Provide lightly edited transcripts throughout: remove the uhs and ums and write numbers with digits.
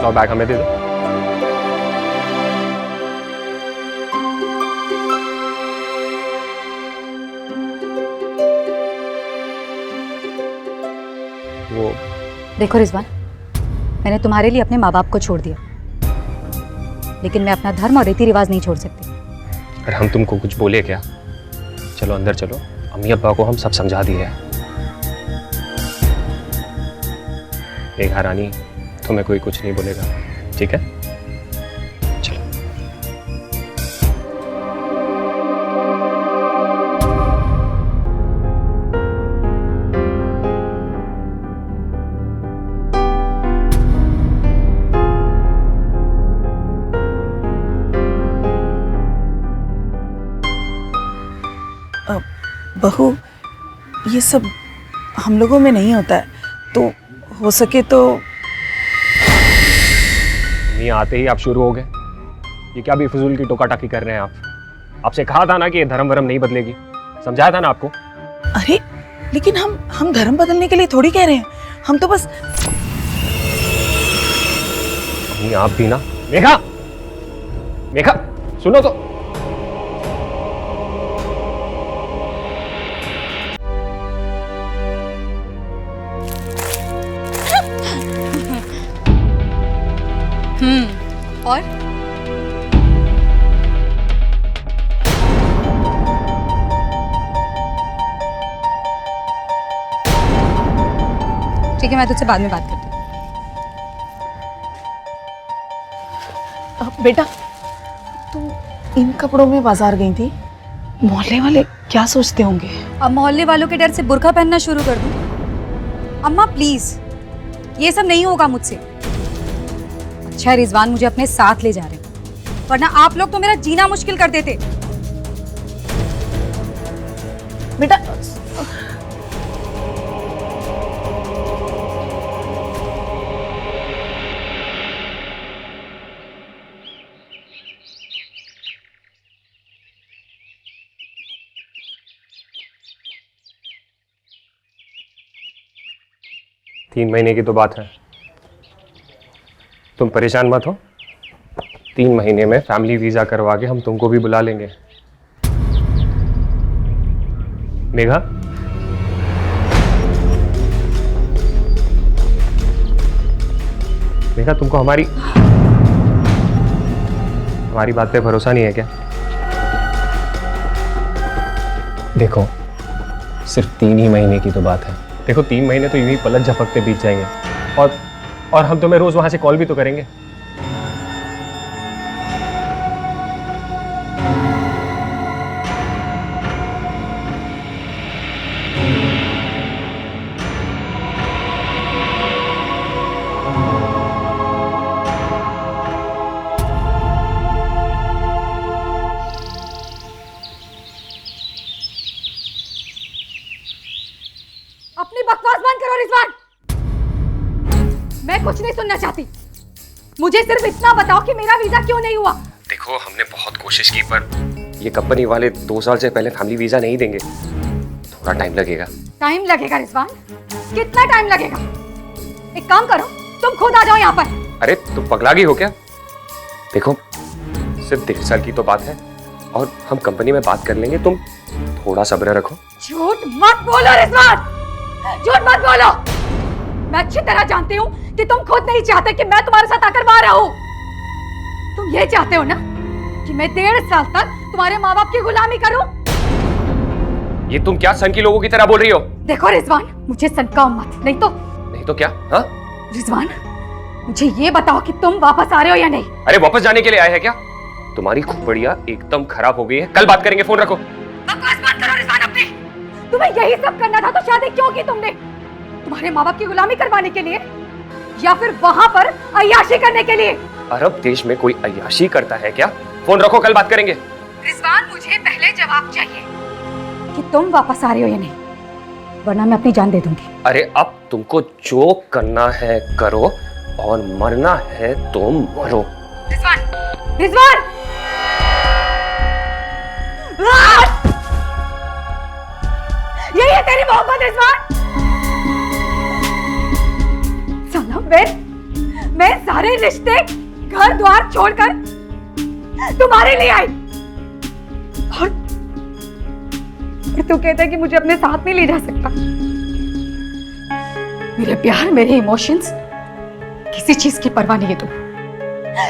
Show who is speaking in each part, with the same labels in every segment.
Speaker 1: उठाओ, बैग हमें दे दो। वो
Speaker 2: देखो रिजवान, मैंने तुम्हारे लिए अपने माँ बाप को छोड़ दिया, लेकिन मैं अपना धर्म और रीति रिवाज नहीं छोड़ सकती।
Speaker 1: अरे हम तुमको कुछ बोले क्या? चलो अंदर चलो, अम्मी अब्बा को हम सब समझा दिए हैं। मेघा रानी, तुम्हें कोई कुछ नहीं बोलेगा, ठीक है? चलो।
Speaker 3: बहू, ये सब हम लोगों में नहीं होता है, तो हो सके तो।
Speaker 1: नहीं आते ही आप शुरू हो गए। ये क्या बेफजूल की टोका टाकी कर रहे हैं आप? आपसे कहा था ना कि ये धर्म वरम नहीं बदलेगी, समझाया था ना आपको।
Speaker 3: अरे लेकिन हम धर्म बदलने के लिए थोड़ी कह रहे हैं, हम तो बस।
Speaker 1: नहीं आप भी ना। मेघा, मेघा सुनो तो।
Speaker 2: और ठीक है, मैं तुझसे बाद में बात करती हूँ।
Speaker 3: बेटा, तुम इन कपड़ों में बाजार गई थी, मोहल्ले वाले क्या सोचते होंगे?
Speaker 2: अब मोहल्ले वालों के डर से बुर्का पहनना शुरू कर दूं? अम्मा प्लीज, ये सब नहीं होगा मुझसे। अच्छा रिजवान मुझे अपने साथ ले जा रहे हैं, वरना आप लोग तो मेरा जीना मुश्किल कर देते।
Speaker 3: बेटा
Speaker 1: तीन महीने की तो बात है, तुम परेशान मत हो। 3 महीने में फैमिली वीजा करवा के हम तुमको भी बुला लेंगे। मेघा, मेघा तुमको हमारी बात पे भरोसा नहीं है क्या? देखो सिर्फ 3 ही महीने की तो बात है। देखो 3 महीने तो यूं ही पलक झपकते बीत जाएंगे, और हम तुम्हें रोज वहां से कॉल भी तो करेंगे।
Speaker 2: अपनी बकवास बंद करो रिजवान, मैं कुछ नहीं सुनना चाहती। मुझे सिर्फ इतना बताओ कि मेरा वीजा क्यों नहीं हुआ।
Speaker 1: देखो हमने बहुत कोशिश की, पर ये कंपनी वाले 2 साल से पहले फैमिली वीजा नहीं देंगे। थोड़ा टाइम लगेगा। टाइम
Speaker 2: लगेगा रिजवान? कितना टाइम लगेगा? एक काम करो, तुम खुद आ जाओ यहाँ पर।
Speaker 1: अरे तुम पगला गई हो क्या? देखो सिर्फ 1.5 साल की तो बात है, और हम कंपनी में बात कर लेंगे। तुम थोड़ा सब्र रखो।
Speaker 2: झूठ मत बोलो रिजवान, झूठ मत बोलो। मैं अच्छी तरह जानती हूँ कि तुम खुद नहीं चाहते कि मैं तुम्हारे साथ आकर वहां रहूं। तुम ये चाहते हो ना कि मैं 1.5 साल तक तुम्हारे माँ बाप की गुलामी करूं?
Speaker 1: ये तुम क्या सन की लोगों की तरह बोल रही हो?
Speaker 2: देखो रिजवान, मुझे सनकाओ मत,
Speaker 1: नहीं तो क्या? हाँ
Speaker 2: रिजवान, मुझे ये बताओ कि तुम वापस आ रहे हो या नहीं?
Speaker 1: अरे वापस जाने के लिए आए हैं क्या? तुम्हारी खोपड़ियाँ एकदम खराब हो गई है। कल बात करेंगे, फोन रखो।
Speaker 2: बकवास बंद करो रिजवान अपनी। तुम्हें यही सब करना था तो शादी क्यों की तुमने? तुम्हारे माँ बाप की गुलामी करवाने के लिए, या फिर वहां पर अय्याशी करने के लिए?
Speaker 1: अरब देश में कोई अय्याशी करता है क्या? फोन रखो, कल बात करेंगे।
Speaker 2: रिजवान मुझे पहले जवाब चाहिए कि तुम वापस आ रहे हो या नहीं, वरना मैं अपनी जान दे दूंगी।
Speaker 1: अरे अब तुमको जो करना है करो, और मरना है तो मरो।
Speaker 2: रिजवान, रिजवान! यही है तेरी मोहब्बत रिजवान? साला मैं सारे रिश्ते घर द्वार छोड़कर तुम्हारे लिए आई और तू कहता है कि मुझे अपने साथ नहीं ले जा सकता। मेरे प्यार, मेरे इमोशंस, किसी चीज की परवाह नहीं है तुम,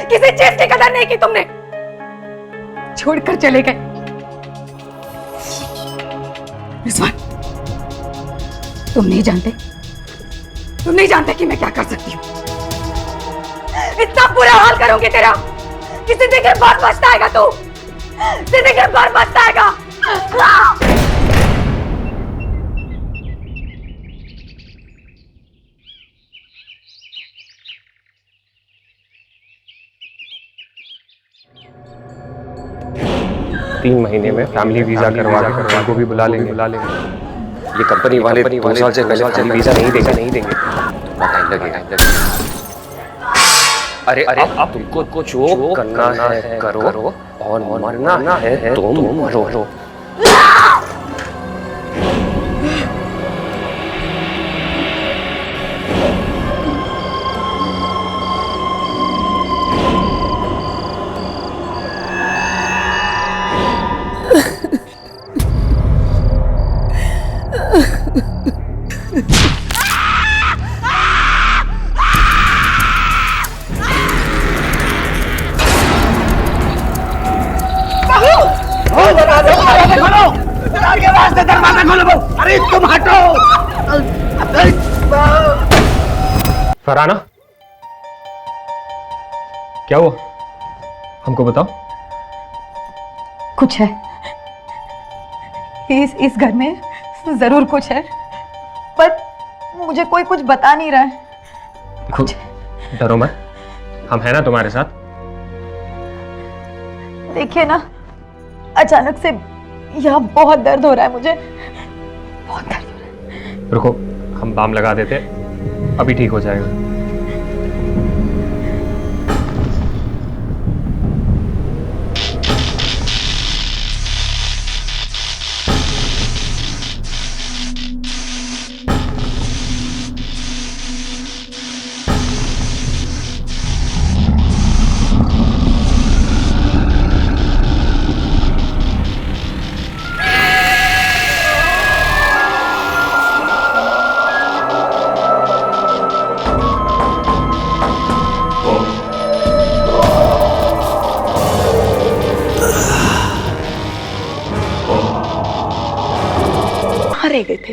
Speaker 2: किसी चीज की कदर नहीं की तुमने, छोड़कर चले गए। रिजवान, तुम नहीं जानते कि मैं क्या कर सकती हूँ। इतना बुरा हाल करूंगी तेरा कि जिंदगी भर पछताएगा तू, जिंदगी भर पछताएगा।
Speaker 1: 3 महीने में फैमिली वीजा करवा के उनको भी बुला लेंगे। ये कंपनी वाले 2 साल से पहले फैमिली वीजा नहीं देंगे। टाइम लगेगा। अरे अब तुमको जो करना है करो और मरना है तुम मरो।
Speaker 4: अरे तुम हटो।
Speaker 1: फरहाना, क्या हुआ? हमको बताओ।
Speaker 2: कुछ है इस घर में, जरूर कुछ है, पर मुझे कोई कुछ बता नहीं रहा है।
Speaker 1: देखो, डरो मत, हम हैं ना तुम्हारे साथ।
Speaker 2: देखिए ना, अचानक से यहाँ बहुत दर्द हो रहा है मुझे, बहुत दर्द हो रहा है।
Speaker 1: रुको, हम बाम लगा देते, अभी ठीक हो जाएगा।
Speaker 3: रह गए थे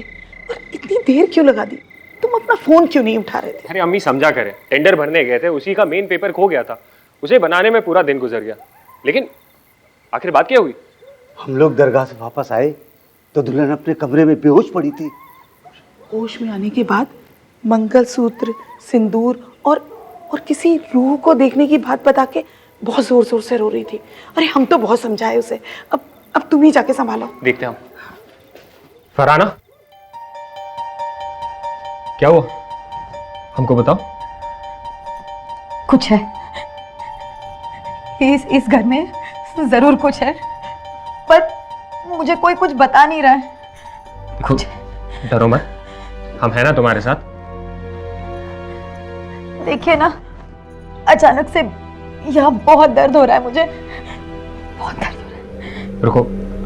Speaker 3: और इतनी देर क्यों लगा दी? तुम अपना फोन क्यों नहीं उठा रहे थे?
Speaker 1: अरे अम्मी समझा करें, टेंडर भरने गए थे, उसी का मेन पेपर खो गया था, उसे बनाने में पूरा दिन गुजर गया। लेकिन आखिर बात क्या हुई?
Speaker 4: हम लोग दरगाह से वापस आए तो दुल्हन अपने कमरे में बेहोश पड़ी थी।
Speaker 3: होश में आने के बाद मंगलसूत्र, सिंदूर और किसी रूह को देखने की बात बता के बहुत जोर जोर से रो रही थी। अरे हम तो बहुत समझाए उसे। अब तुम ही जाके संभालो।
Speaker 1: देखते हम। फरहाना, क्या हुआ? हमको बताओ।
Speaker 2: कुछ है इस घर में, जरूर कुछ है, पर मुझे कोई कुछ बता नहीं रहा है।
Speaker 1: देखो, डरो मत, हम हैं ना तुम्हारे साथ।
Speaker 2: देखिए ना, अचानक से यहाँ बहुत दर्द हो रहा है मुझे, बहुत दर्द हो रहा है।
Speaker 1: रुको,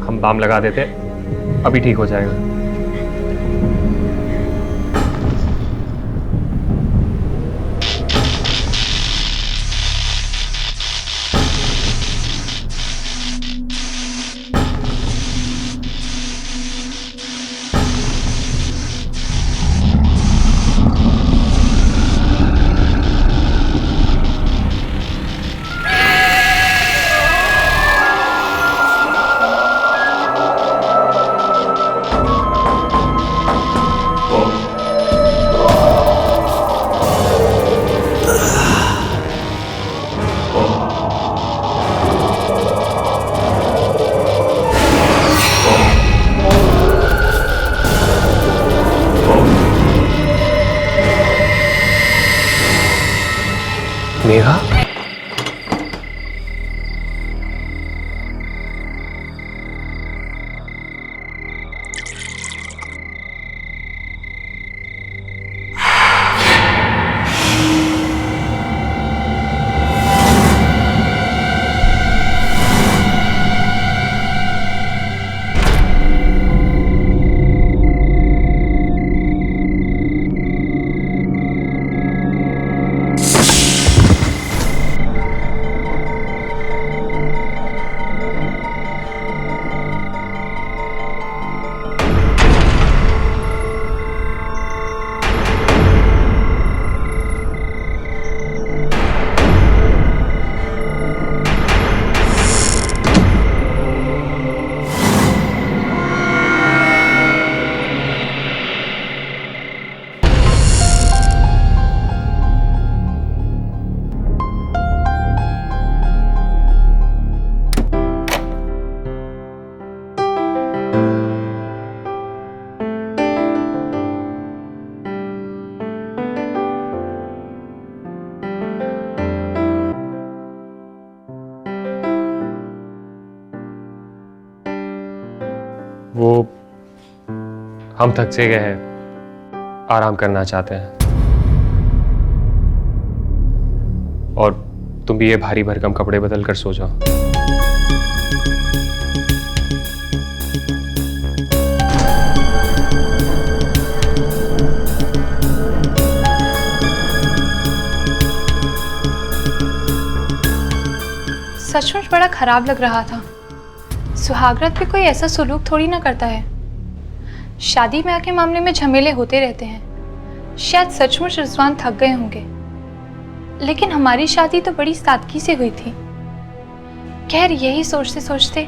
Speaker 1: हम बाम लगा देते, अभी ठीक हो जाएगा। नेहा, हम थक से गए हैं, आराम करना चाहते हैं। और तुम भी ये भारी भरकम कपड़े बदल कर सो जाओ।
Speaker 5: सचमुच बड़ा खराब लग रहा था। सुहागरात पे कोई ऐसा सुलूक थोड़ी ना करता है। शादी ब्याह के मामले में झमेले होते रहते हैं। शायद सचमुच रिजवान थक गए होंगे, लेकिन हमारी शादी तो बड़ी सादगी से हुई थी। खैर, यही सोचते सोचते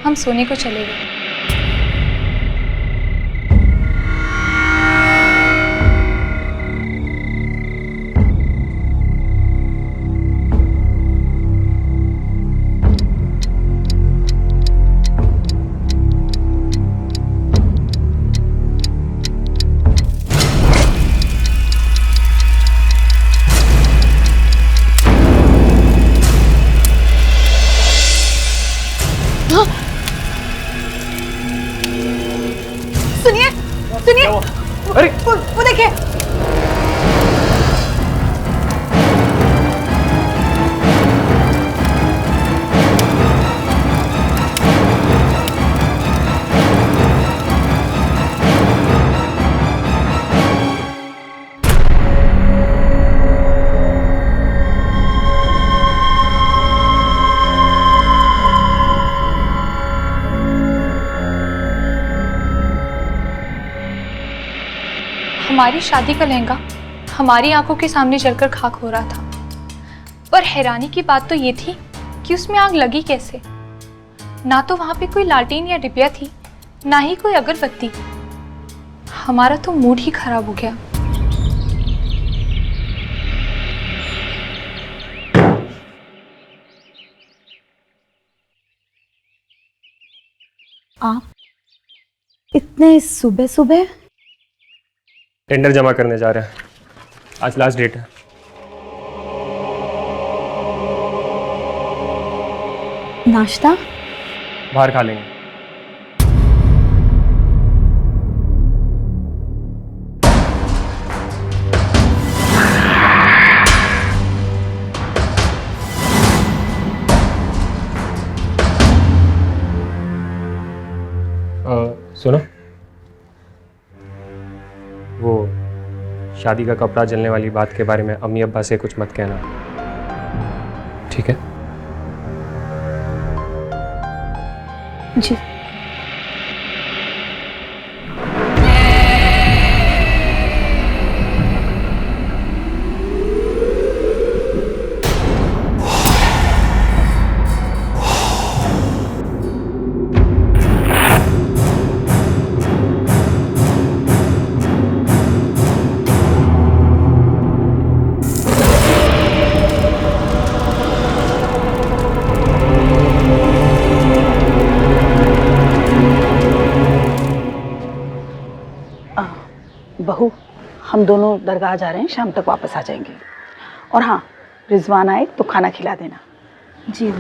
Speaker 5: हम सोने को चले गए।
Speaker 2: सुनिए, सुनिए,
Speaker 1: अरे
Speaker 2: वो देखिए।
Speaker 5: हमारी शादी का लहंगा हमारी आंखों के सामने जलकर खाक हो रहा था। पर हैरानी की बात तो ये थी कि उसमें आग लगी कैसे। ना तो वहां पे कोई लालटेन या डिबिया थी, ना ही कोई अगरबत्ती। हमारा तो मूड ही खराब हो गया।
Speaker 2: आप इतने सुबह सुबह?
Speaker 1: टेंडर जमा करने जा रहे हैं, आज लास्ट डेट है।
Speaker 2: नाश्ता
Speaker 1: बाहर खा लेंगे। सुनो, वो शादी का कपड़ा जलने वाली बात के बारे में अम्मी अब्बा से कुछ मत कहना, ठीक है?
Speaker 2: जी।
Speaker 3: बहू, हम दोनों दरगाह जा रहे हैं, शाम तक वापस आ जाएंगे। और हाँ, रिजवान आए तो खाना खिला देना।
Speaker 2: जी।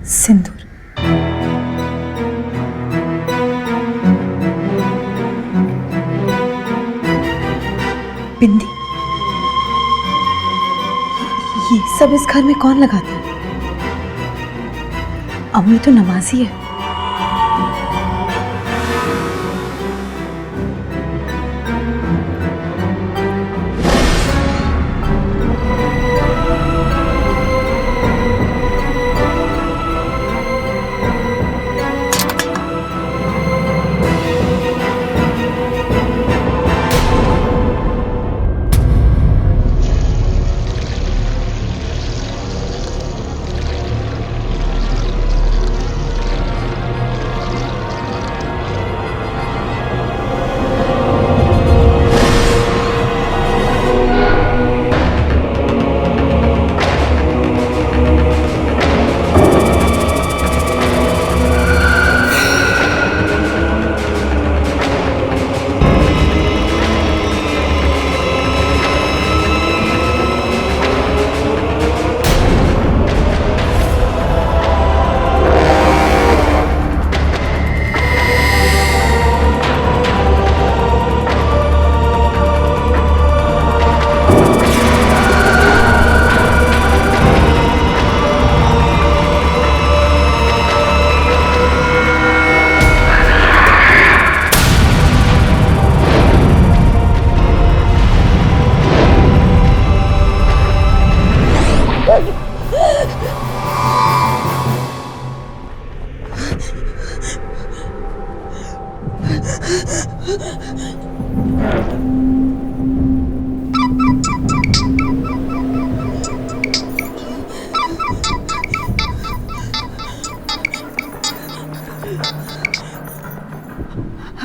Speaker 3: सिंदूर। बिंदी। ये सब इस घर में कौन लगाता है? अम्मी तो नमाजी है।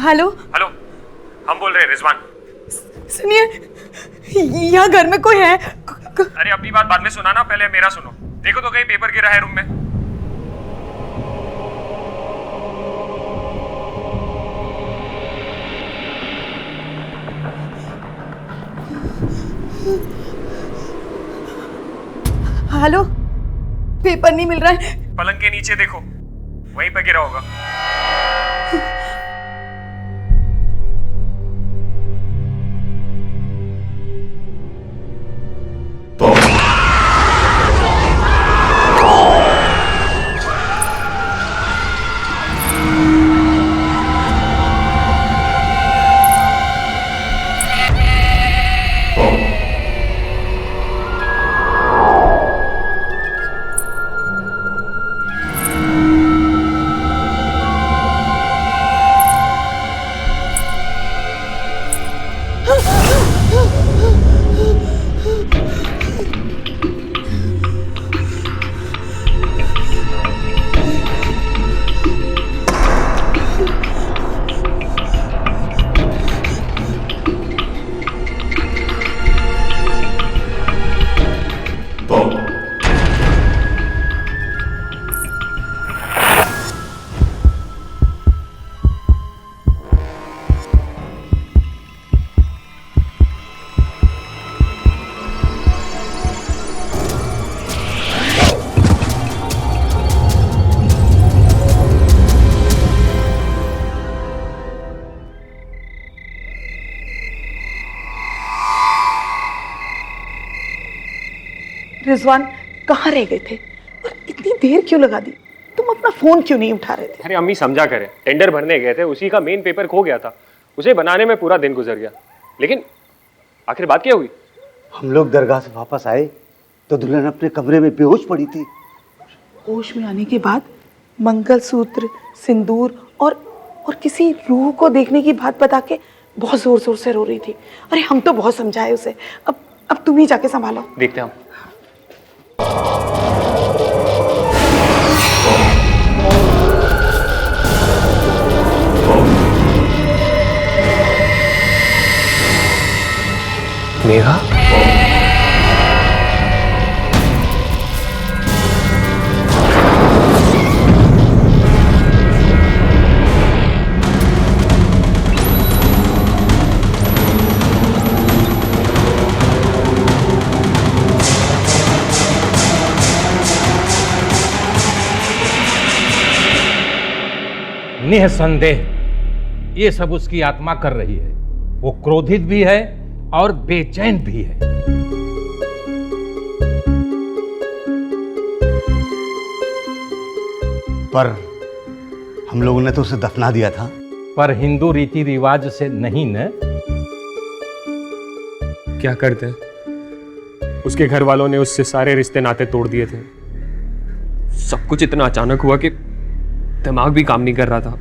Speaker 3: हेलो
Speaker 1: हेलो, हम बोल रहे हैं रिजवान।
Speaker 3: सुनिए, यहाँ घर में कोई है?
Speaker 1: अरे अपनी बात बाद में सुनाना, पहले मेरा सुनो। देखो तो कहीं पेपर गिरा है रूम में।
Speaker 3: हेलो, पेपर नहीं मिल रहा है।
Speaker 1: पलंग के नीचे देखो, वहीं पे गिरा होगा।
Speaker 3: रिजवान कहाँ रह गए थे और इतनी देर क्यों लगा दी? तुम अपना फोन क्यों नहीं उठा रहे थे?
Speaker 1: अरे अम्मी समझा करें, टेंडर भरने गए थे, उसी का मेन पेपर खो गया था, उसे बनाने में पूरा दिन गुजर गया। लेकिन आखिर बात क्या हुई?
Speaker 4: हम लोग दरगाह से वापस आए तो दुल्हन अपने कमरे में बेहोश पड़ी थी।
Speaker 3: होश में आने के बाद मंगलसूत्र, सिंदूर और किसी रूह को देखने की बात बता के बहुत जोर जोर से रो रही थी। अरे हम तो बहुत समझाए उसे। अब तुम ही जाके संभालो।
Speaker 1: देखते हैं हम। मेघा,
Speaker 6: निसंदेह ये सब उसकी आत्मा कर रही है। वो क्रोधित भी है और बेचैन भी है।
Speaker 4: पर हम लोगों ने तो उसे दफना दिया था।
Speaker 6: पर हिंदू रीति रिवाज से नहीं न।
Speaker 1: क्या करते हैं, उसके घर वालों ने उससे सारे रिश्ते नाते तोड़ दिए थे। सब कुछ इतना अचानक हुआ कि दिमाग भी काम नहीं कर रहा था।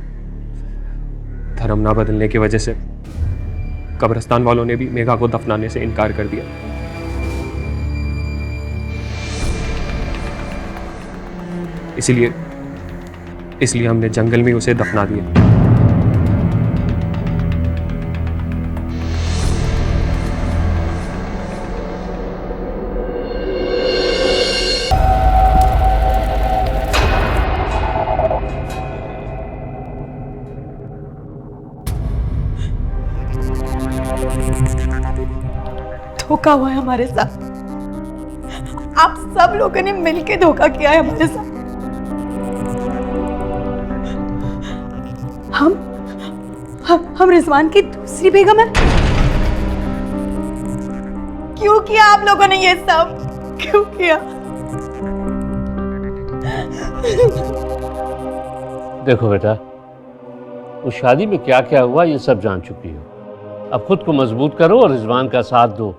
Speaker 1: धर्म ना बदलने की वजह से कब्रिस्तान वालों ने भी मेघा को दफनाने से इनकार कर दिया। इसलिए हमने जंगल में उसे दफना दिया।
Speaker 3: धोखा हुआ है हमारे साथ। आप सब लोगों ने मिलकर धोखा किया है हमारे साथ। हम रिजवान की दूसरी बेगम है। क्यों किया आप लोगों ने ये सब? क्यों किया?
Speaker 7: देखो बेटा, उस शादी में क्या क्या हुआ ये सब जान चुकी हो। अब खुद को मजबूत करो और रिजवान का साथ दो।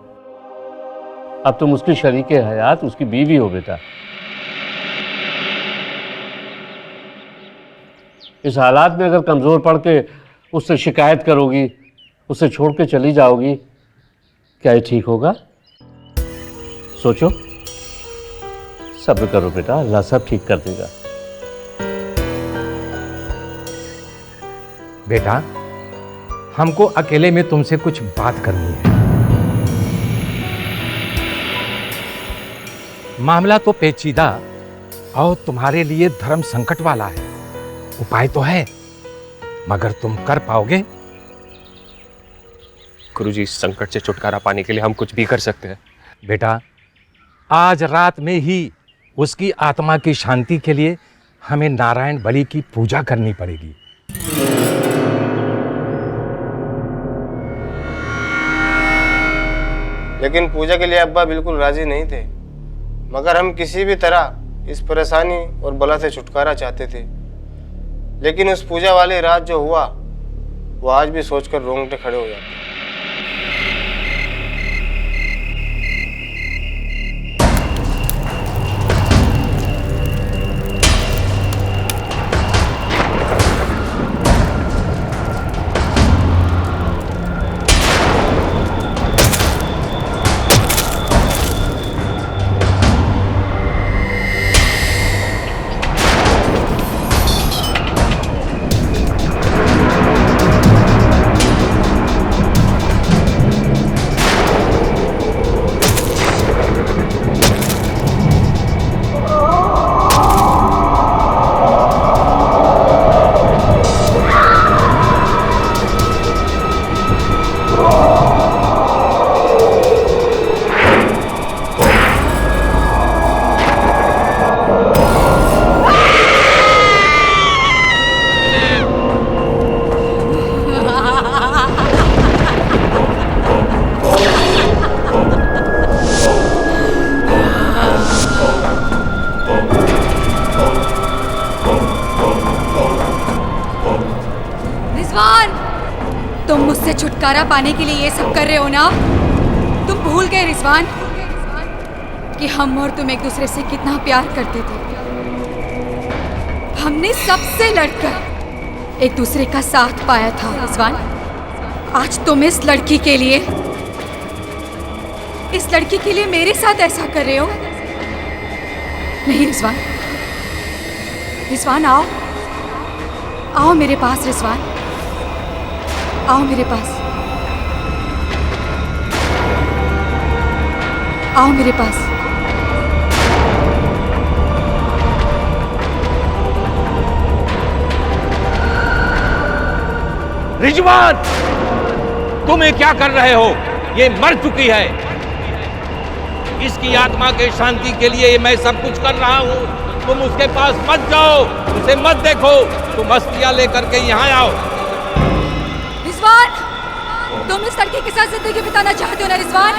Speaker 7: अब तुम उसकी शरीके हयात, उसकी बीवी हो बेटा। इस हालात में अगर कमज़ोर पड़ के उससे शिकायत करोगी, उसे छोड़ के चली जाओगी, क्या ये ठीक होगा? सोचो, सब्र करो बेटा, अल्लाह सब ठीक कर देगा।
Speaker 6: बेटा, हमको अकेले में तुमसे कुछ बात करनी है। मामला तो पेचीदा और तुम्हारे लिए धर्म संकट वाला है। उपाय तो है, मगर तुम कर पाओगे?
Speaker 1: गुरुजी, इस संकट से छुटकारा पाने के लिए हम कुछ भी कर सकते हैं।
Speaker 6: बेटा, आज रात में ही उसकी आत्मा की शांति के लिए हमें नारायण बलि की पूजा करनी पड़ेगी।
Speaker 8: लेकिन पूजा के लिए अब्बा बिल्कुल राजी नहीं थे, मगर हम किसी भी तरह इस परेशानी और बला से छुटकारा चाहते थे। लेकिन उस पूजा वाली रात जो हुआ, वो आज भी सोचकर रोंगटे खड़े हो जाते हैं।
Speaker 2: छुटकारा पाने के लिए ये सब कर रहे हो ना? तुम भूल गए रिजवान कि हम और तुम एक दूसरे से कितना प्यार करते थे। हमने सबसे लड़कर एक दूसरे का साथ पाया था रिजवान। आज तुम इस लड़की के लिए मेरे साथ ऐसा कर रहे हो। नहीं रिजवान, रिजवान आओ, आओ मेरे पास रिजवान, आओ मेरे पास, आओ मेरे पास।
Speaker 6: रिजवान, तुम ये क्या कर रहे हो? ये मर चुकी है। इसकी आत्मा के शांति के लिए मैं सब कुछ कर रहा हूँ। तुम उसके पास मत जाओ, उसे मत देखो। तुम अस्थियां लेकर के यहाँ आओ।
Speaker 2: रिजवान, तुम इस लड़की के साथ जिंदगी बिताना चाहते हो ना रिजवान,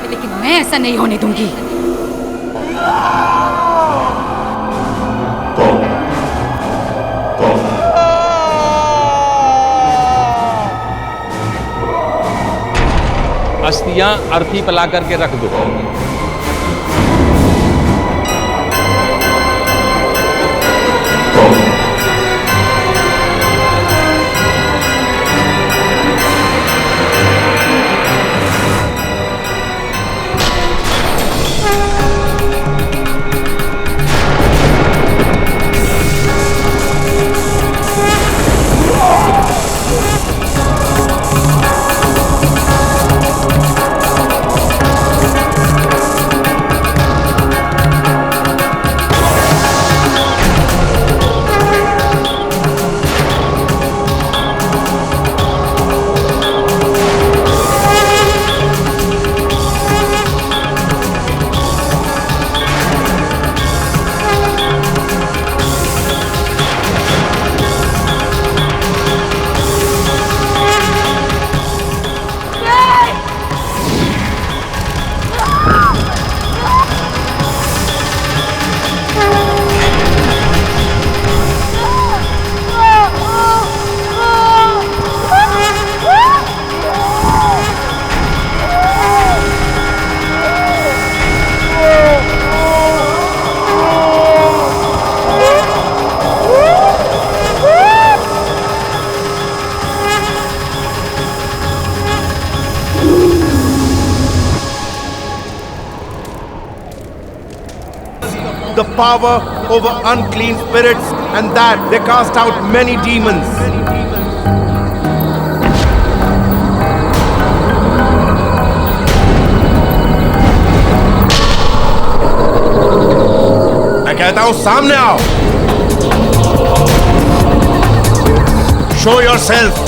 Speaker 2: लेकिन मैं ऐसा नहीं होने दूंगी।
Speaker 6: अस्थियां अर्थी पला करके रख दो।
Speaker 9: the power over unclean spirits, and that they cast out many demons. मैं कहता हूं सामने आओ. Show yourself.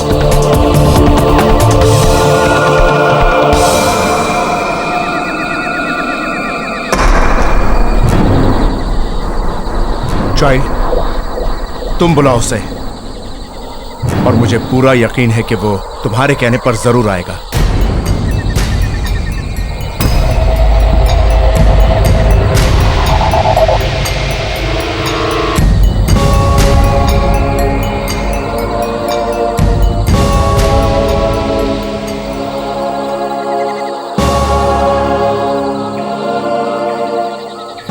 Speaker 9: चाइल्ड, तुम बुलाओ उसे, और मुझे पूरा यकीन है कि वो तुम्हारे कहने पर जरूर आएगा.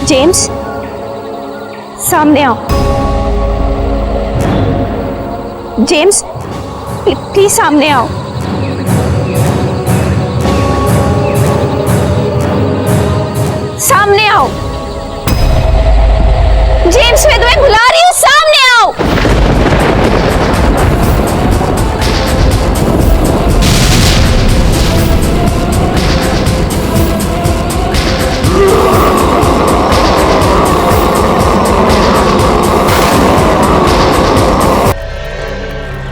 Speaker 10: जेम्स, सामने आओ. जेम्स, प्लीज सामने आओ. सामने आओ. जेम्स, मैं तुम्हें बुला रही हूँ, सामने आओ.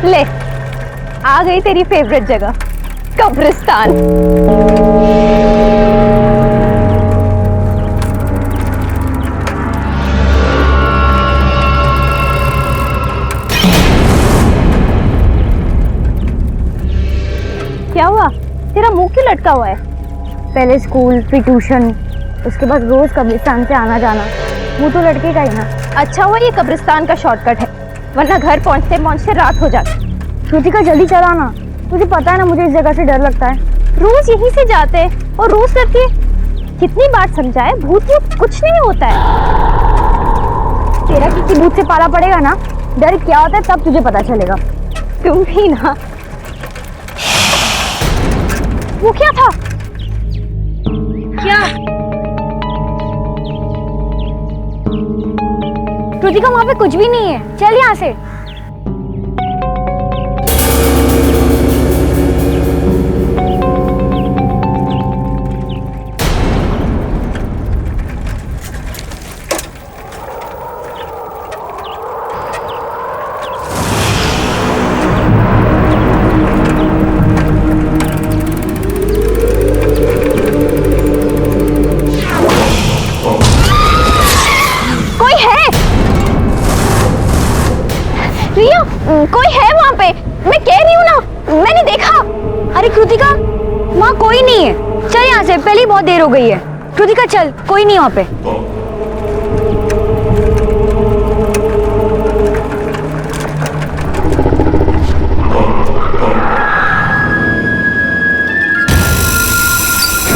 Speaker 10: ले, आ गई तेरी फेवरेट जगह, कब्रिस्तान. क्या हुआ? तेरा मुंह क्यों लटका हुआ है? पहले स्कूल, फिर ट्यूशन, उसके बाद रोज कब्रिस्तान से आना जाना. मुंह तो लटकेगा ही ना. अच्छा हुआ ये कब्रिस्तान का शॉर्टकट है, वरना घर पहुंचते पहुंचते रात हो जाती. श्रुतिका, जल्दी चलाना, तुझे पता है ना मुझे इस जगह से डर लगता है। रोज यहीं से जाते हैं और रोज करके कितनी बार समझाए भूत भूत कुछ नहीं होता है। तेरा किसी भूत से पाला पड़ेगा ना, डर क्या होता है तब तुझे पता चलेगा। तुम भी ना। वो क्या था? क्या? कृतिका वहां पे कुछ भी नहीं है, चल यहाँ से। कोई है वहाँ पे, मैं कह रही हूँ ना, मैंने देखा। अरे कृतिका वहाँ कोई नहीं है, चल यहाँ से, पहले ही बहुत देर हो गई है। कृतिका चल, कोई नहीं वहाँ पे।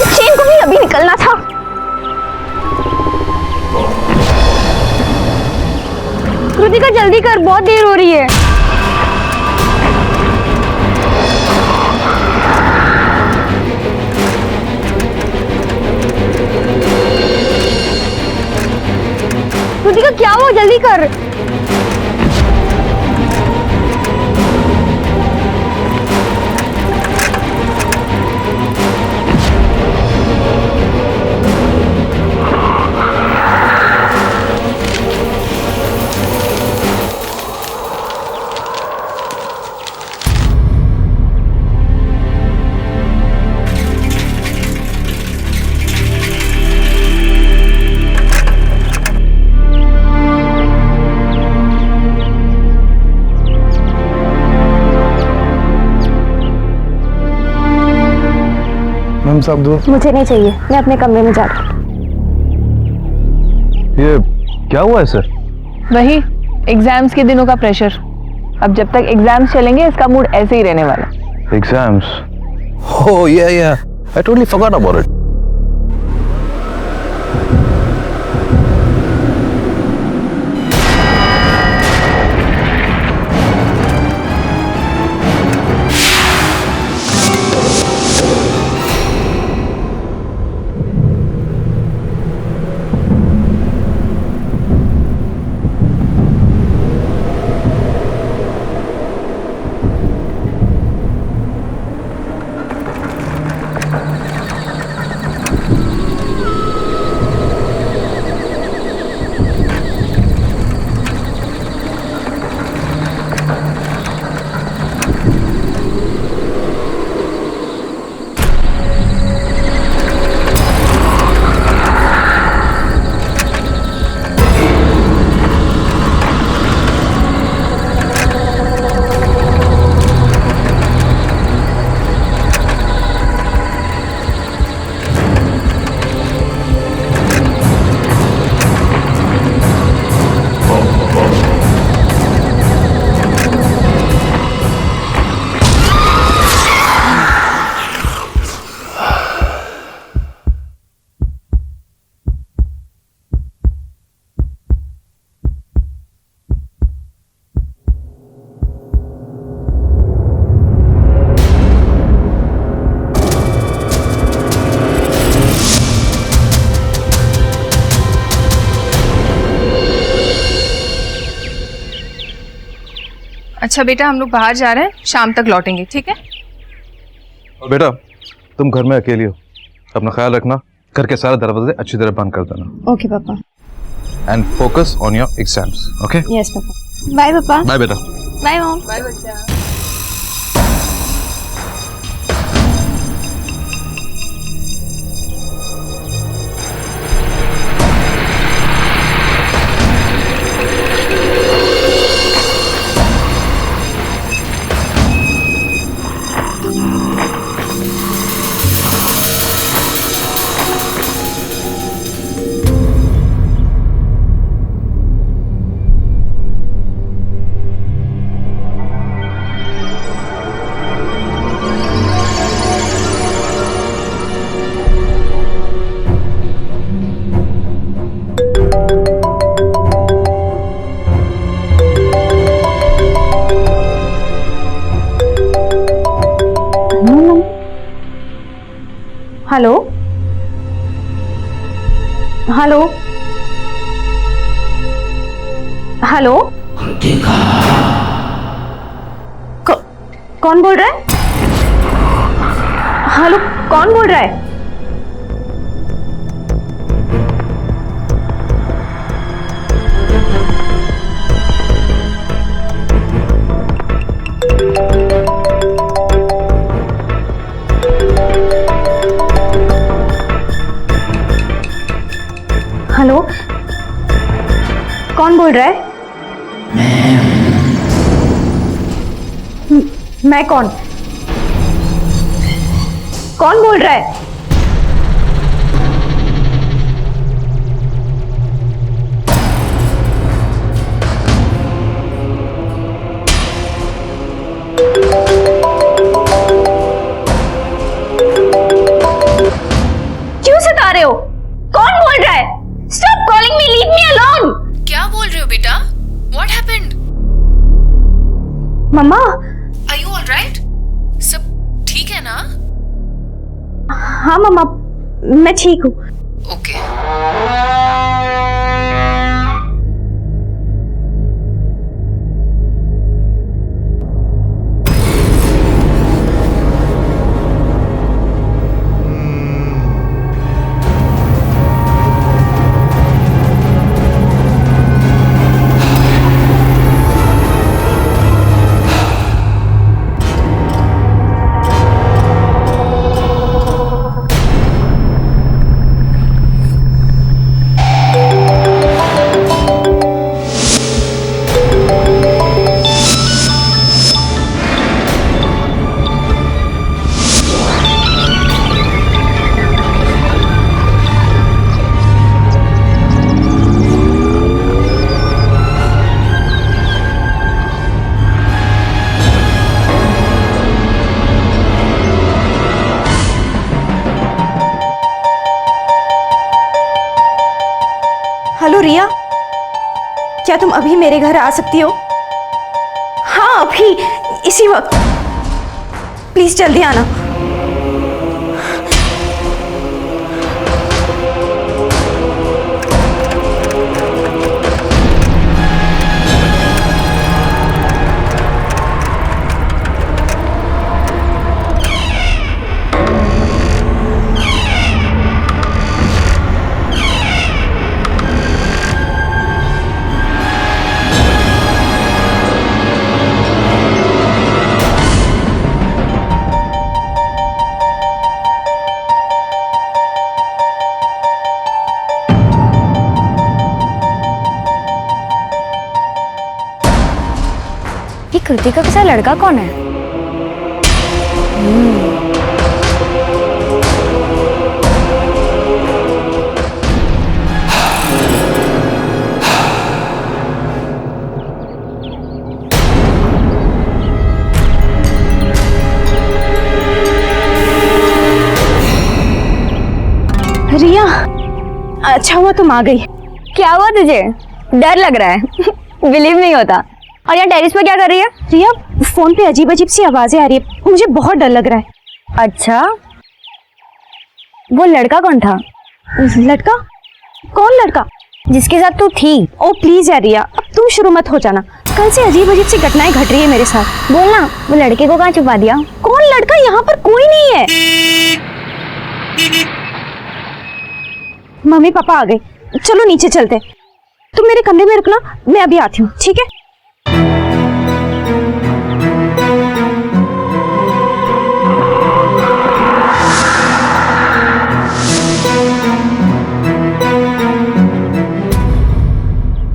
Speaker 10: चेन को भी अभी निकलना था। कृतिका जल्दी कर, बहुत देर हो रही है। कृतिका क्या हो, जल्दी कर।
Speaker 9: साहब दो।
Speaker 10: मुझे नहीं चाहिए, मैं अपने कमरे में जा रही हूँ।
Speaker 9: ये क्या हुआ है सर?
Speaker 11: वही एग्जाम्स के दिनों का प्रेशर। अब जब तक एग्जाम्स चलेंगे इसका मूड ऐसे ही रहने वाला।
Speaker 9: एग्जाम्स? ओह या I totally forgot about it.
Speaker 11: अच्छा बेटा, हम लोग बाहर जा रहे हैं, शाम तक लौटेंगे, ठीक है?
Speaker 9: और बेटा तुम घर में अकेली हो, अपना ख्याल रखना, घर के सारे दरवाजे अच्छी तरह बंद कर देना।
Speaker 10: ओके पापा।
Speaker 9: And focus on your exams, okay?
Speaker 10: Yes पापा। बाय पापा।
Speaker 9: बाय बेटा।
Speaker 10: Bye mom.
Speaker 11: बाय बच्चा।
Speaker 10: हेलो हेलो हेलो, कौन बोल रहा है? हेलो, कौन बोल रहा है? हेलो, कौन बोल रहा है? मैं कौन बोल रहा है? क्यों सता रहे हो? कौन बोल रहा है? Stop calling me, leave me alone.
Speaker 11: क्या बोल रहे हो बेटा? What happened?
Speaker 10: Mamma,
Speaker 11: Are you all right? सब ठीक है ना?
Speaker 10: हाँ मम्मा, मैं ठीक हूँ।
Speaker 11: ओके।
Speaker 10: हेलो रिया, क्या तुम अभी मेरे घर आ सकती हो? हाँ, अभी, इसी वक्त। प्लीज जल्दी आना। ये कृतिका के साथ लड़का कौन है? रिया, अच्छा हुआ तुम आ गई। क्या हुआ तुझे? डर लग रहा है? बिलीव नहीं होता। और यहाँ टेरिस पे क्या कर रही है? रिया, फोन पे अजीब अजीब सी आवाजें आ रही है, मुझे बहुत डर लग रहा है। अच्छा, वो लड़का कौन था? लड़का? कौन लड़का? जिसके साथ तू थी। ओ प्लीज यार रिया, अब तुम शुरू मत हो जाना। कल से अजीब अजीब सी घटनाएं घट रही है मेरे साथ। बोलना, वो लड़के को कहाँ छुपा दिया? कौन लड़का? यहाँ पर कोई नहीं है। मम्मी पापा आ गए, चलो नीचे चलते। तुम मेरे कमरे में रुकना, मैं अभी आती हूँ, ठीक है?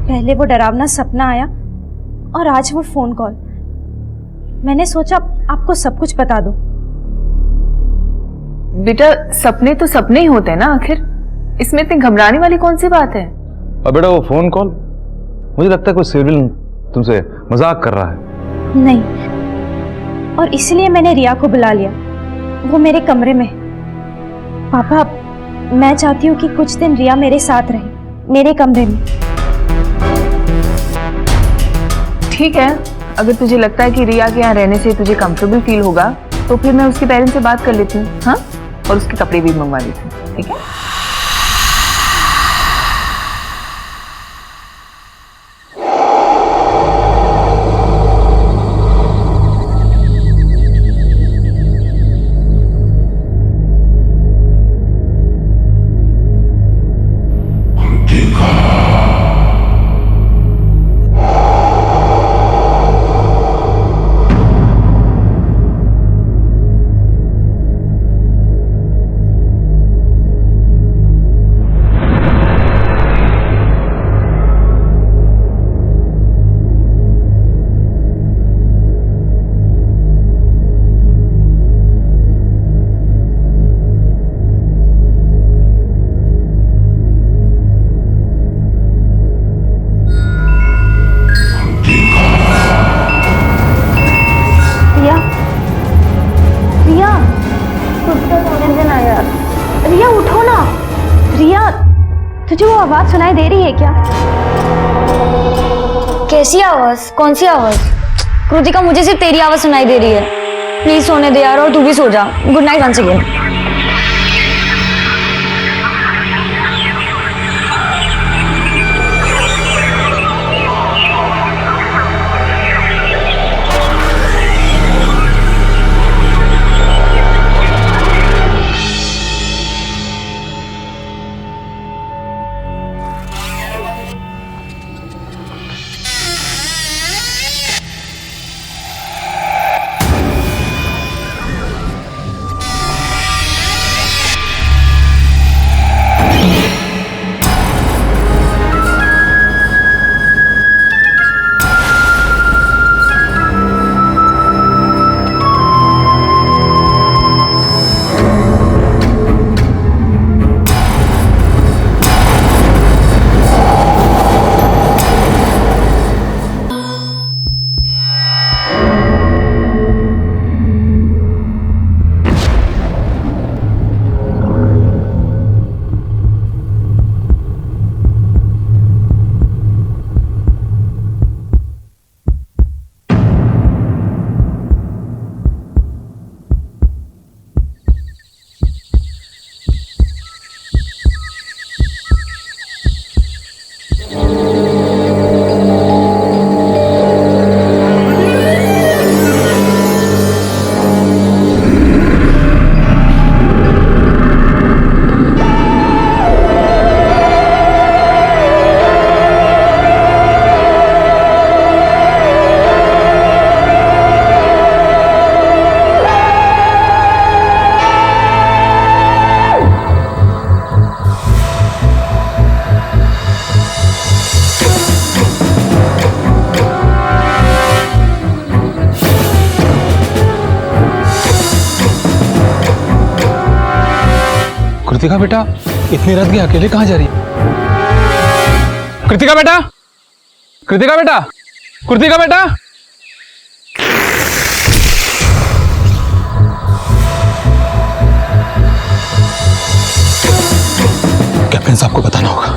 Speaker 10: पहले वो डरावना सपना आया और आज वो फोन कॉल। मैंने सोचा आपको सब कुछ बता दूं।
Speaker 11: बेटा, सपने तो सपने ही होते हैं ना आखिर। इसमें इतनी घबराने वाली कौन सी बात है?
Speaker 12: अब बेटा वो फोन कॉल, मुझे लगता है कोई सिविल तुमसे मजाक कर रहा है।
Speaker 10: नहीं, और इसलिए मैंने रिया को बुला लिया। वो मेरे कमरे में। पापा, मैं चाहती हूँ कि कुछ दिन रिया मेरे साथ रहे, मेरे कमरे में।
Speaker 11: ठीक है, अगर तुझे लगता है कि रिया के यहाँ रहने से तुझे कंफर्टेबल फील होगा तो फिर मैं उसके पेरेंट्स से बात कर लेती हूँ। हाँ, और उसके कपड़े भी मंगवा देती, ठीक है?
Speaker 10: तुझे वो आवाज सुनाई दे रही है क्या?
Speaker 13: कैसी आवाज? कौन सी आवाज? कृतिका, मुझे सिर्फ तेरी आवाज सुनाई दे रही है। प्लीज सोने दे यार, और तू भी सो जा। Good night once again.
Speaker 12: Kritika बेटा, इतनी रात के अकेले कहाँ जा रही है? कृतिका बेटा, कृतिका बेटा, कृतिका बेटा। कैप्टन साहब को बताना होगा।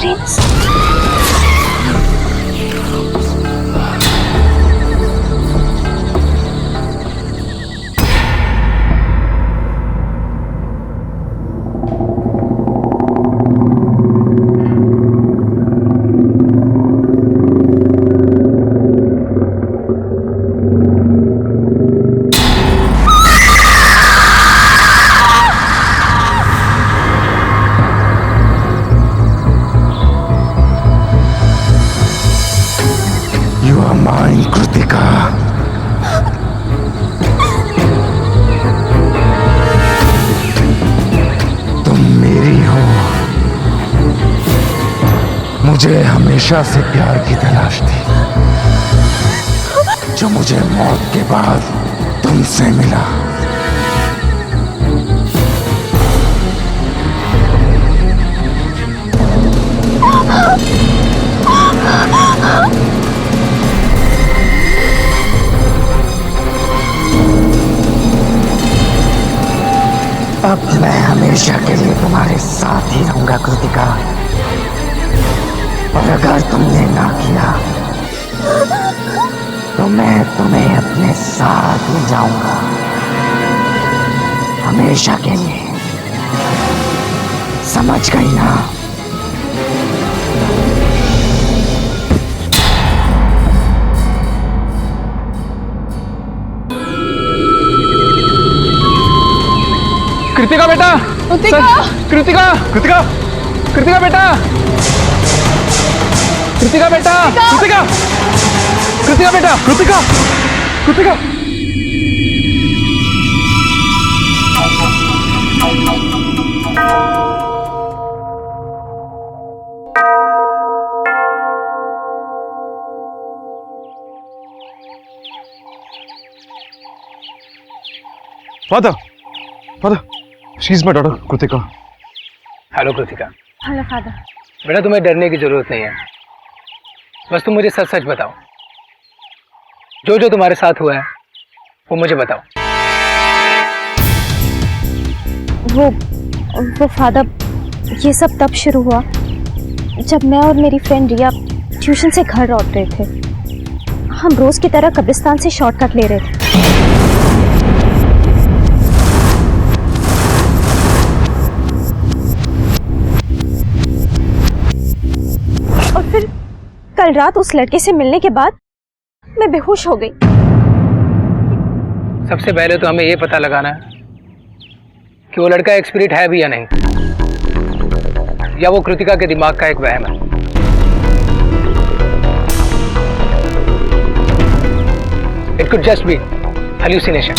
Speaker 10: Prince.
Speaker 6: You are mine, Kritika. तुम मेरी हो। मुझे हमेशा से प्यार की तलाश थी, जो मुझे मौत के बाद तुमसे मिला। अब मैं हमेशा के लिए तुम्हारे साथ ही रहूंगा कृतिका, और अगर तुमने ना किया तो मैं तुम्हें अपने साथ ले जाऊंगा, हमेशा के लिए। समझ गई ना?
Speaker 12: कृतिका बेटा, कृतिका, कृतिका, कृतिका, कृतिका बेटा, कृतिका बेटा, कृतिका, कृतिका बेटा, Kritika, Kritika.
Speaker 9: Father, father, she is my daughter, Kritika.
Speaker 12: Hello Kritika.
Speaker 10: Hello father.
Speaker 12: बेटा तुम्हें डरने की जरूरत नहीं है, बस तुम मुझे सच सच बताओ, जो जो तुम्हारे साथ हुआ है वो मुझे बताओ।
Speaker 10: वो फादर, ये सब तब शुरू हुआ जब मैं और मेरी फ्रेंड रिया ट्यूशन से घर लौट रहे थे। हम रोज की तरह कब्रिस्तान से शॉर्टकट ले रहे थे। और फिर कल रात उस लड़के से मिलने के बाद मैं बेहोश हो गई।
Speaker 12: सबसे पहले तो हमें ये पता लगाना है कि वो लड़का एक स्पिरिट है भी या नहीं, या वो कृतिका के दिमाग का एक वहम है। It could just be hallucination.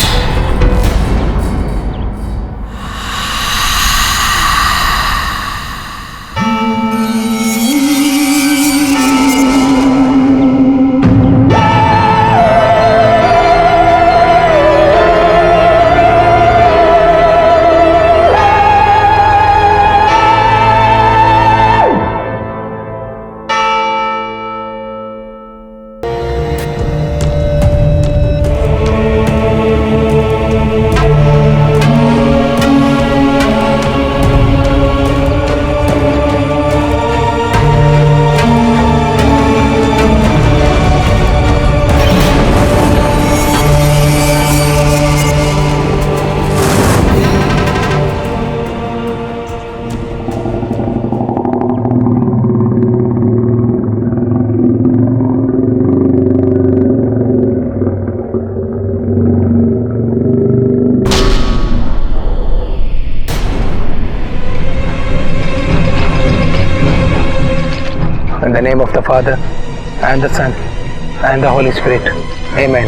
Speaker 12: In the name of the Father, and the Son, and the Holy Spirit. Amen.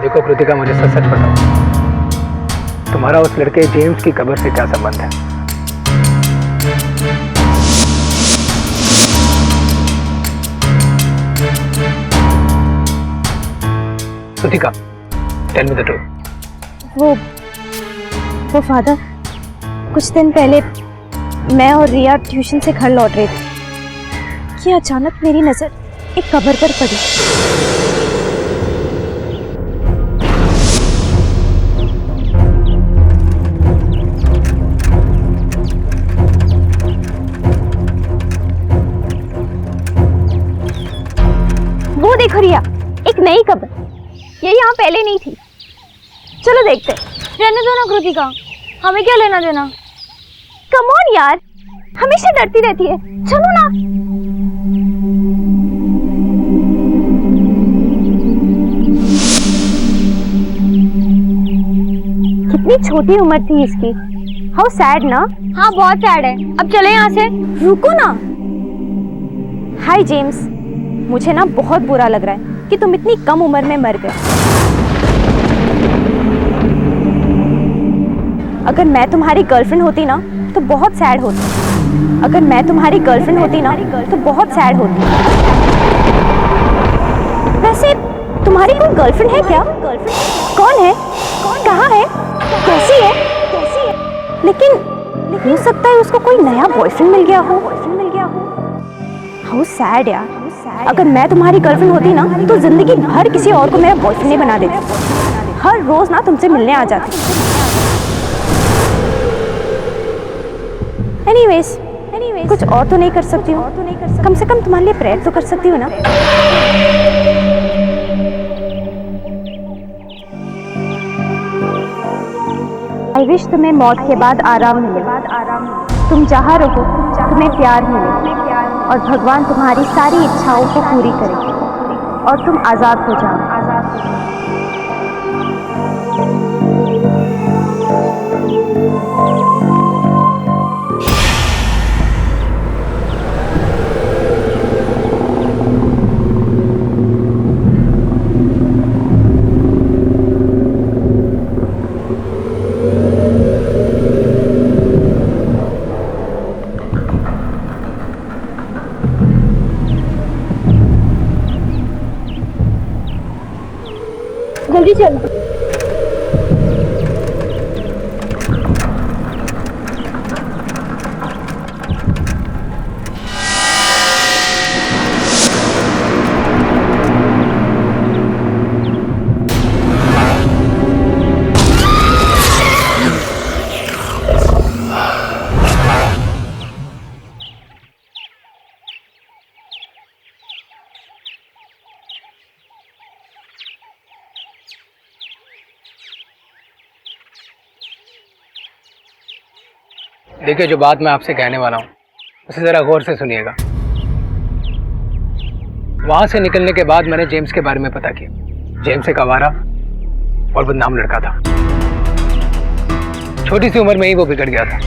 Speaker 12: देखो कृतिका, मुझे सच सच बताओ, तुम्हारा उस लड़के जेम्स की कब्र से क्या संबंध है? Kritika, tell me the truth.
Speaker 10: वो फादर, कुछ दिन पहले मैं और रिया ट्यूशन से घर लौट रहे थे कि अचानक मेरी नज़र एक कब्र पर पड़ी। वो देखो रिया, एक नई कब्र। ये यहाँ पहले नहीं थी। चलो देखते।
Speaker 13: रहने दो ना कृतिका, हमें क्या लेना देना।
Speaker 10: कम ऑन यार, हमेशा डरती रहती है। चलो ना। कितनी छोटी उम्र थी इसकी। हाउ सैड ना।
Speaker 13: हाँ बहुत सैड है। अब चले यहाँ से।
Speaker 10: रुको ना। हाय जेम्स, मुझे ना बहुत बुरा लग रहा है कि तुम इतनी कम उम्र में मर गए। अगर मैं तुम्हारी गर्लफ्रेंड होती ना तो बहुत सैड होती। अगर मैं तुम्हारी गर्लफ्रेंड होती ना तो बहुत सैड होती। वैसे तुम्हारी कोई गर्लफ्रेंड है क्या? कौन है? कहाँ है? कैसी है? लेकिन हो सकता है उसको कोई नया बॉयफ्रेंड मिल गया हो। हाउ सैड यार। अगर मैं तुम्हारी गर्लफ्रेंड होती ना तो जिंदगी भर किसी और को मेरा बॉयफ्रेंड नहीं बना देती। हर रोज ना तुमसे मिलने आ जाती। एनीवेज, कुछ और तो नहीं कर सकती हूँ। कम से कम तुम्हारे लिए प्रेयर तो कर सकती हूँ ना। आई विश तुम्हें मौत के बाद आराम मिले। तुम जहाँ रहो तुम्हें प्यार मिले और भगवान तुम्हारी सारी इच्छाओं को पूरी करे और तुम आजाद हो जाओ। जल्दी चलो।
Speaker 12: देखिए, जो बात मैं आपसे कहने वाला हूँ उसे ज़रा गौर से सुनिएगा। वहाँ से निकलने के बाद मैंने जेम्स के बारे में पता किया। जेम्स एक आवारा और बदनाम लड़का था। छोटी सी उम्र में ही वो बिगड़ गया था।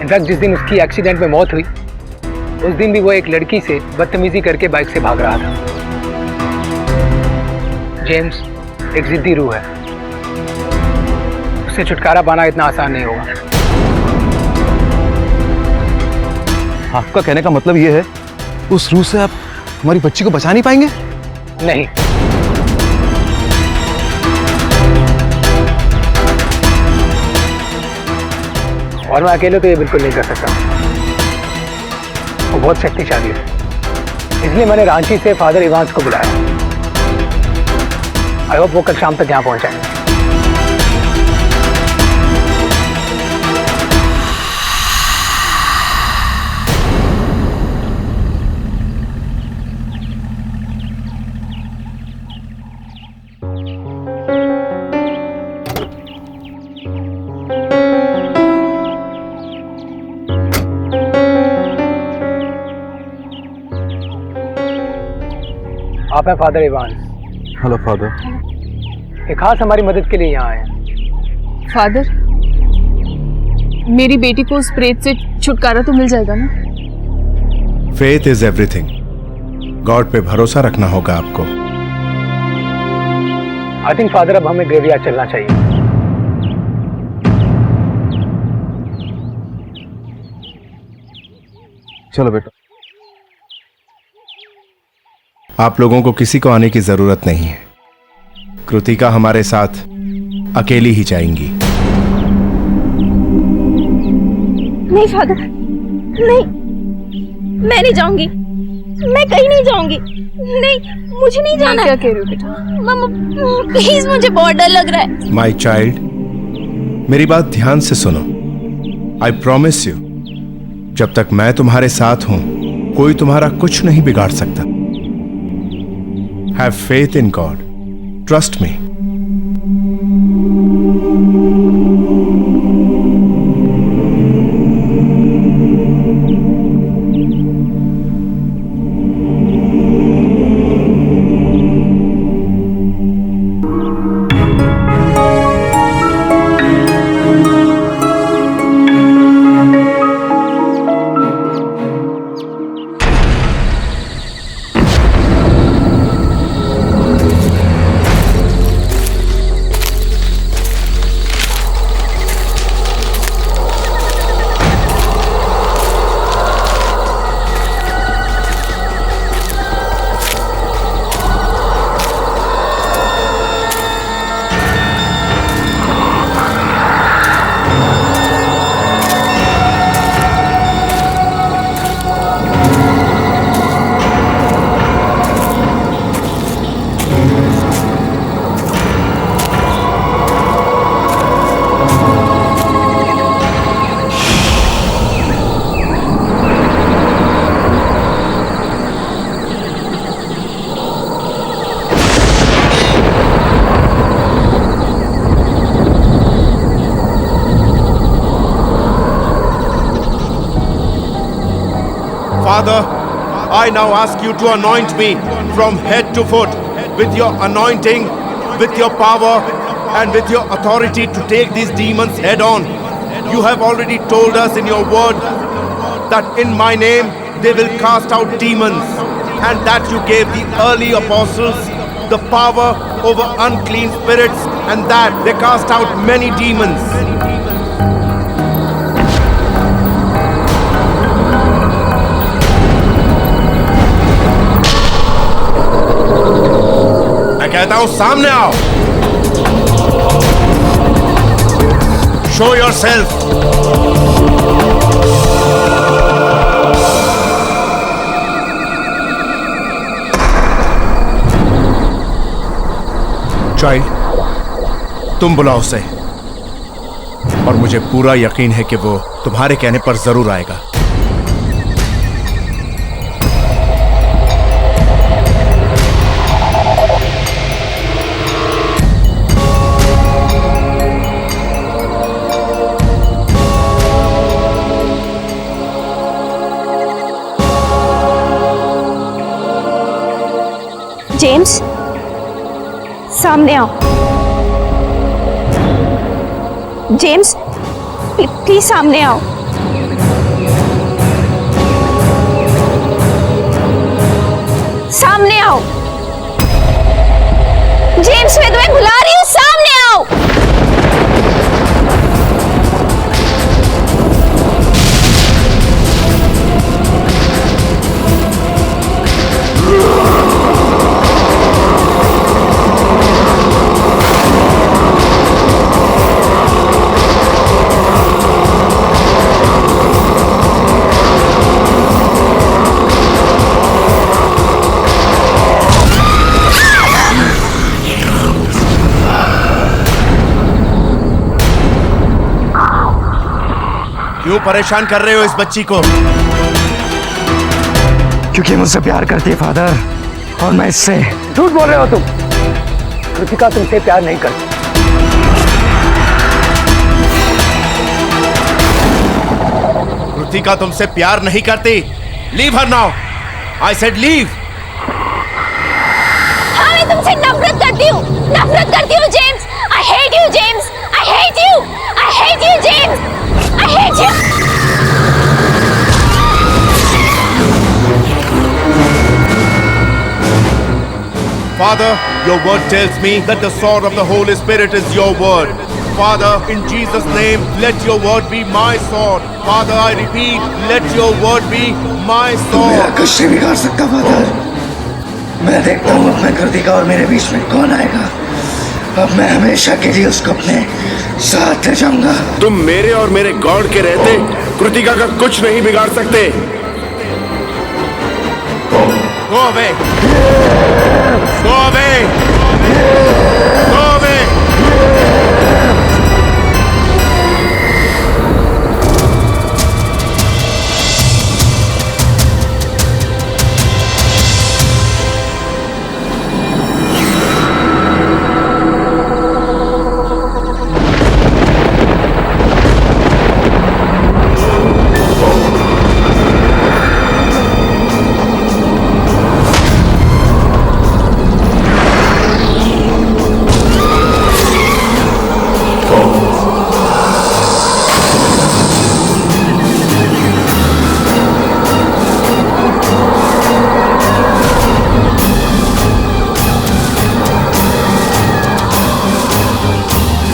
Speaker 12: इनफैक्ट जिस दिन उसकी एक्सीडेंट में मौत हुई उस दिन भी वो एक लड़की से बदतमीजी करके बाइक से भाग रहा था। जेम्स एक जिद्दी रूह है। उससे छुटकारा पाना इतना आसान नहीं होगा।
Speaker 9: आपका कहने का मतलब ये है उस रूह से आप हमारी बच्ची को बचा नहीं पाएंगे?
Speaker 12: नहीं। और मैं अकेले तो ये बिल्कुल नहीं कर सकता। वो बहुत शक्तिशाली है। इसलिए मैंने रांची से फादर इवांस को बुलाया। आई होप वो कल शाम तक यहाँ पहुंच जाएंगे। आप हैं फादर इवांस?
Speaker 9: Hello father.
Speaker 12: एक खास हमारी मदद के लिए यहाँ आए हैं।
Speaker 11: फादर, मेरी बेटी को उस प्रेत से छुटकारा तो मिल जाएगा ना?
Speaker 9: Faith is everything. गॉड पे भरोसा रखना होगा आपको।
Speaker 12: आई थिंक फादर अब हमें ग्रेवयार्ड चलना चाहिए।
Speaker 9: चलो बेटा। आप लोगों को किसी को आने की जरूरत नहीं है। कृतिका हमारे साथ अकेली ही जाएंगी।
Speaker 10: नहीं फादर, नहीं, मैं नहीं जाऊंगी। मैं कहीं नहीं जाऊंगी। नहीं, मुझे नहीं जाना।
Speaker 11: क्या कह रही हो बेटा?
Speaker 10: मम्मा प्लीज, मुझे बहुत डर लग रहा है।
Speaker 9: माई चाइल्ड, मेरी बात ध्यान से सुनो। आई प्रॉमिस यू, जब तक मैं तुम्हारे साथ हूं कोई तुम्हारा कुछ नहीं बिगाड़ सकता। Have faith in God, trust me. Father, I now ask you to anoint me from head to foot with your anointing, with your power, and with your authority to take these demons head on. You have already told us in your word that in my name they will cast out demons, and that you gave the early apostles the power over unclean spirits, and that they cast out many demons. कहता हूं सामने आओ। Show yourself. Child, तुम बुलाओ उसे, और मुझे पूरा यकीन है कि वो तुम्हारे कहने पर जरूर आएगा।
Speaker 10: जेम्स, सामने आओ। जेम्स, प्लीज सामने आओ। सामने आओ। जेम्स, मैं तुम्हें बुला रही हूँ, सामने आओ। क्यों परेशान कर रहे हो इस बच्ची को?
Speaker 14: क्योंकि मुझसे प्यार करती है फादर, और मैं इससे। झूठ बोल रहे हो तुम। कृतिका तुमसे प्यार नहीं करती।
Speaker 9: कृतिका तुमसे प्यार नहीं करती। Leave her now. I said leave.
Speaker 10: हाँ, मैं तुमसे नफरत करती हूँ। नफरत करती हूँ James. I hate you James. I hate you. I hate you James. I hate you!
Speaker 9: Father, your word tells me that the sword of the Holy Spirit is your word. Father, in Jesus' name, let your word be my sword. Father, I repeat, let your word be my sword.
Speaker 14: मेरा कुछ नहीं बिगाड़ सकता father. मैं देखता हूँ अपने कृतिका और मेरे बीच में कौन आएगा। अब मैं हमेशा के लिए उसको अपने साथ ले जाऊंगा।
Speaker 9: तुम मेरे और मेरे गॉड के रहते कृतिका का कुछ नहीं बिगाड़ सकते। Go away. Go away. Go away.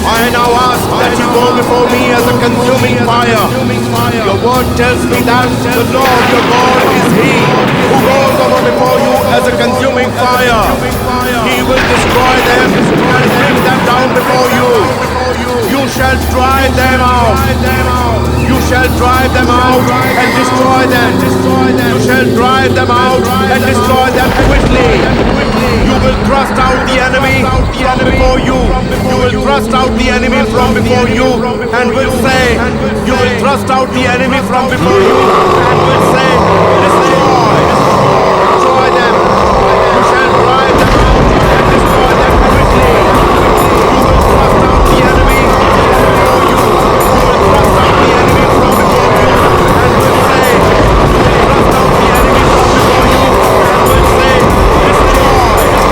Speaker 9: I now ask that you go before me as a consuming fire. Your word tells me that the Lord your God is He who goes over before you as a consuming fire. He will destroy them and bring them down before you. You shall drive them out. You shall drive them out and destroy them. You shall drive them out and destroy them quickly. You will thrust out the enemy from before you. You will thrust out the enemy from before you and will say, you will thrust out the enemy from before you and will say, destroy. Destroy them. You shall drive them out and destroy them quickly. You will thrust out the enemy from before you. You will thrust out the enemy from before you and will say, you will thrust out the enemy from before you and will say,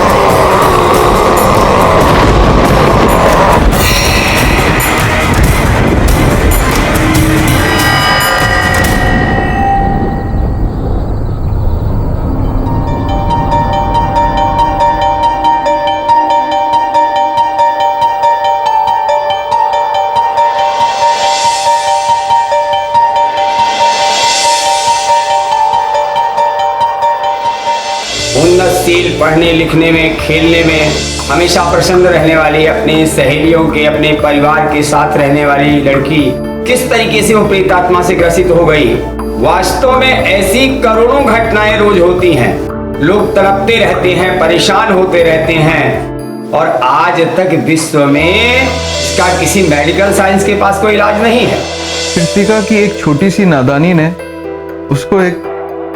Speaker 9: destroy.
Speaker 15: उन्नतशील पढ़ने लिखने में, खेलने में हमेशा प्रसन्न रहने वाली, अपनी सहेलियों के, अपने परिवार के साथ रहने वाली लड़की किस तरीके से वो प्रेतात्मा से ग्रसित हो गई। वास्तव में ऐसी करोड़ों घटनाएं रोज होती हैं। लोग तड़पते रहते हैं, परेशान होते रहते हैं और आज तक विश्व में इसका किसी मेडिकल साइंस के पास कोई इलाज नहीं है।
Speaker 16: कृतिका की एक छोटी सी नादानी ने उसको एक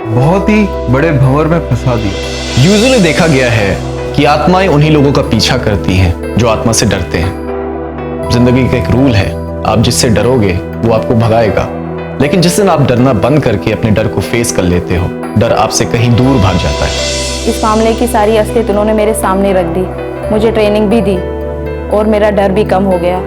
Speaker 16: बहुत ही बड़े भंवर में फंसा दिया।
Speaker 17: यूजुअली देखा गया है कि आत्माएं उन्हीं लोगों का पीछा करती हैं जो आत्मा से डरते हैं। जिंदगी का एक रूल है, आप जिससे डरोगे वो आपको भगाएगा, लेकिन जिस दिन आप डरना बंद करके अपने डर को फेस कर लेते हो, डर आपसे कहीं दूर भाग जाता है।
Speaker 11: इस मामले की सारी असलियत उन्होंने मेरे सामने रख दी, मुझे ट्रेनिंग भी दी और मेरा डर भी कम हो गया।